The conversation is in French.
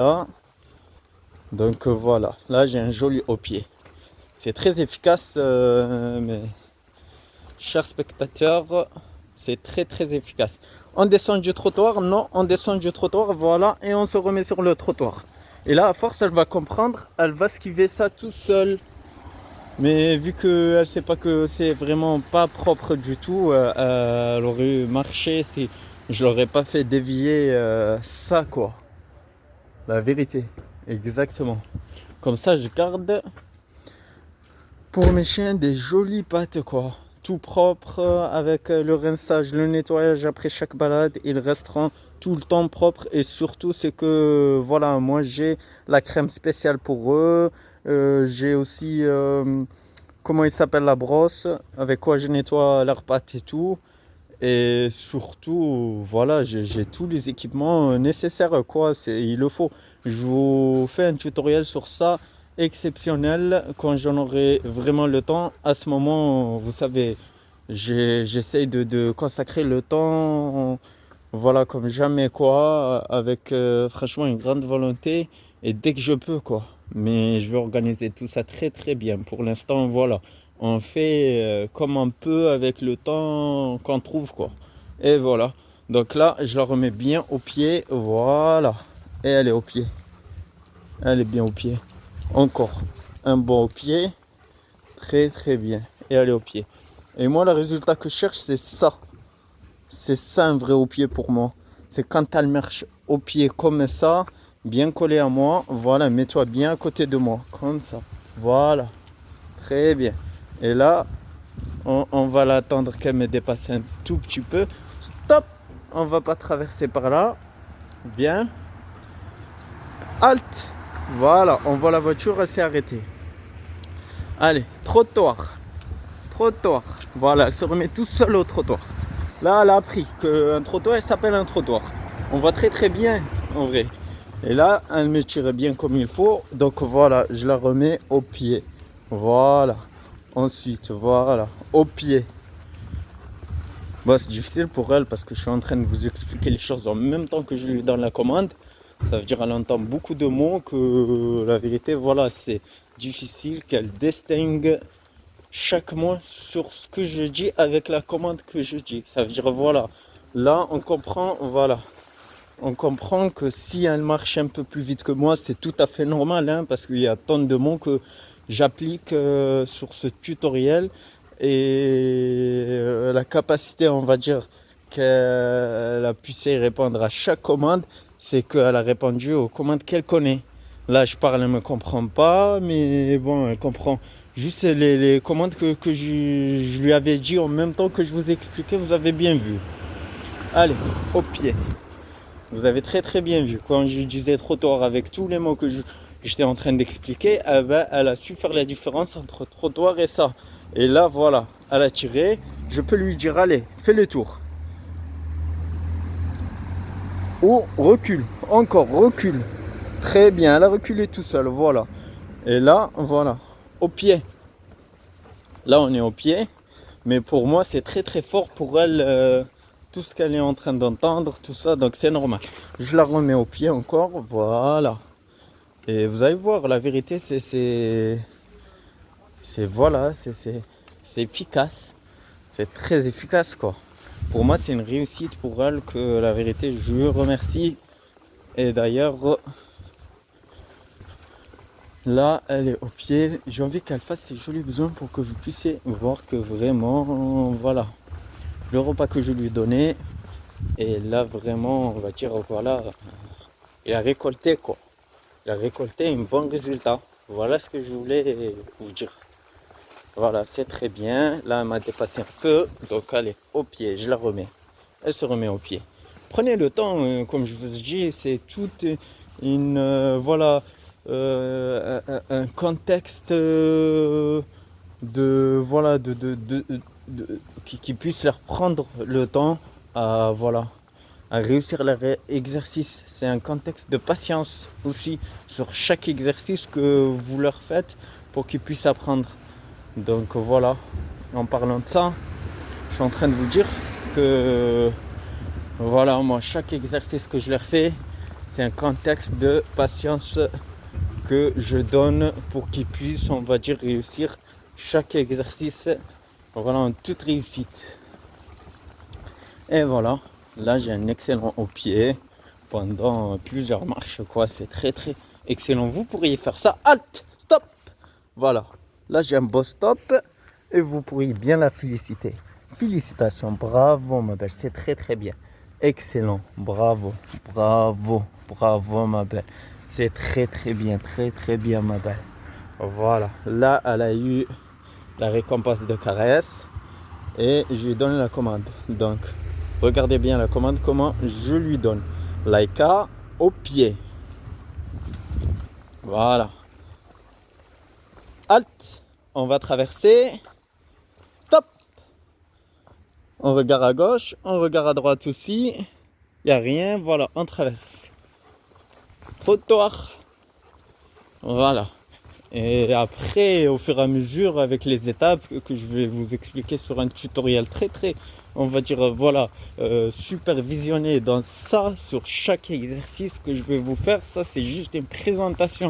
Là. Donc voilà, là j'ai un joli haut pied. C'est très efficace, mes chers spectateurs. C'est très très efficace. On descend du trottoir, non, on descend du trottoir, voilà, et on se remet sur le trottoir. Et là, à force, elle va comprendre, elle va esquiver ça tout seul. Mais vu qu'elle ne sait pas que c'est vraiment pas propre du tout, elle aurait marché si je l'aurais pas fait dévier ça, quoi. La vérité, exactement. Comme ça, je garde pour mes chiens des jolies pattes, quoi. Tout propre, avec le rinçage, le nettoyage après chaque balade. Ils resteront tout le temps propres. Et surtout, c'est que, voilà, moi j'ai la crème spéciale pour eux. J'ai aussi, comment il s'appelle, la brosse, avec quoi je nettoie leurs pattes et tout. Et surtout, voilà, j'ai tous les équipements nécessaires, quoi. Il le faut. Je vous fais un tutoriel sur ça exceptionnel quand j'en aurai vraiment le temps. À ce moment, vous savez, j'essaye de consacrer le temps, voilà, comme jamais, quoi, avec franchement une grande volonté et dès que je peux, quoi. Mais je vais organiser tout ça très très bien. Pour l'instant, voilà, on fait comme on peut avec le temps qu'on trouve, quoi. Et voilà. Donc là, je la remets bien au pied, voilà. Et elle est au pied. Elle est bien au pied. Encore un bon au pied. Très très bien. Et elle est au pied. Et moi, le résultat que je cherche, c'est ça. C'est ça un vrai au pied pour moi. C'est quand elle marche au pied comme ça, bien collé à moi. Voilà, mets-toi bien à côté de moi. Comme ça. Voilà. Très bien. Et là, on va l'attendre qu'elle me dépasse un tout petit peu. Stop! On va pas traverser par là. Bien. Halt! Voilà, on voit la voiture, elle s'est arrêtée. Allez, trottoir. Trottoir. Voilà, elle se remet tout seul au trottoir. Là, elle a appris qu'un trottoir, elle s'appelle un trottoir. On voit très très bien, en vrai. Et là, elle me tire bien comme il faut. Donc voilà, je la remets au pied. Voilà. Ensuite, voilà, au pied. Bon, c'est difficile pour elle parce que je suis en train de vous expliquer les choses en même temps que je lui donne la commande. Ça veut dire qu'elle entend beaucoup de mots que la vérité, voilà, c'est difficile qu'elle distingue chaque mot sur ce que je dis avec la commande que je dis. Ça veut dire, voilà, là, on comprend, voilà. On comprend que si elle marche un peu plus vite que moi, c'est tout à fait normal, hein, parce qu'il y a tant de mots que j'applique sur ce tutoriel. Et la capacité, on va dire, qu'elle a pu répondre à chaque commande, c'est qu'elle a répondu aux commandes qu'elle connaît. Là, je parle, elle ne me comprend pas, mais bon, elle comprend juste les commandes que je lui avais dit en même temps que je vous expliquais, vous avez bien vu. Allez, au pied. Vous avez très très bien vu. Quand je disais trottoir avec tous les mots que j'étais en train d'expliquer, elle a su faire la différence entre trottoir et ça. Et là, voilà, elle a tiré. Je peux lui dire, allez, fais le tour. Ou recule. Encore, recule. Très bien, elle a reculé tout seul, voilà. Et là, voilà, au pied. Là, on est au pied. Mais pour moi, c'est très très fort pour elle. Tout ce qu'elle est en train d'entendre, tout ça, donc c'est normal. Je la remets au pied encore, voilà. Et vous allez voir, la vérité, voilà, c'est efficace. C'est très efficace, quoi. Pour moi, c'est une réussite pour elle que la vérité, je lui remercie. Et d'ailleurs, là, elle est au pied. J'ai envie qu'elle fasse ses jolis besoins pour que vous puissiez voir que vraiment, voilà, le repas que je lui donnais. Et là, vraiment, on va dire, voilà, il a récolté, quoi. Il a récolté un bon résultat. Voilà ce que je voulais vous dire. Voilà, c'est très bien. Là, elle m'a dépassé un peu. Donc, allez, au pied, je la remets. Elle se remet au pied. Prenez le temps, comme je vous ai dit, c'est toute une, voilà, un contexte voilà, qui puisse leur prendre le temps à, voilà, à réussir leur exercice. C'est un contexte de patience aussi sur chaque exercice que vous leur faites pour qu'ils puissent apprendre. Donc voilà, en parlant de ça, je suis en train de vous dire que voilà, moi chaque exercice que je leur fais, C'est un contexte de patience que je donne pour qu'ils puissent, on va dire, réussir chaque exercice, voilà, en toute réussite. Et voilà, là j'ai un excellent au pied pendant plusieurs marches, quoi. C'est très très excellent. Vous pourriez faire ça. Halt, stop. Voilà, là j'ai un beau stop et vous pourriez bien la féliciter. Félicitations, bravo ma belle, c'est très très bien. Excellent, bravo, bravo, bravo ma belle. C'est très très bien ma belle. Voilà, là elle a eu la récompense de caresse et je lui donne la commande. Donc, regardez bien la commande, comment je lui donne. Laïka au pied. Voilà. Halt, on va traverser. Stop. On regarde à gauche, on regarde à droite aussi. Il n'y a rien, voilà, on traverse. Trottoir. Voilà. Et après, au fur et à mesure, avec les étapes que je vais vous expliquer sur un tutoriel très, on va dire, voilà, supervisionné dans ça, sur chaque exercice que je vais vous faire, ça c'est juste une présentation.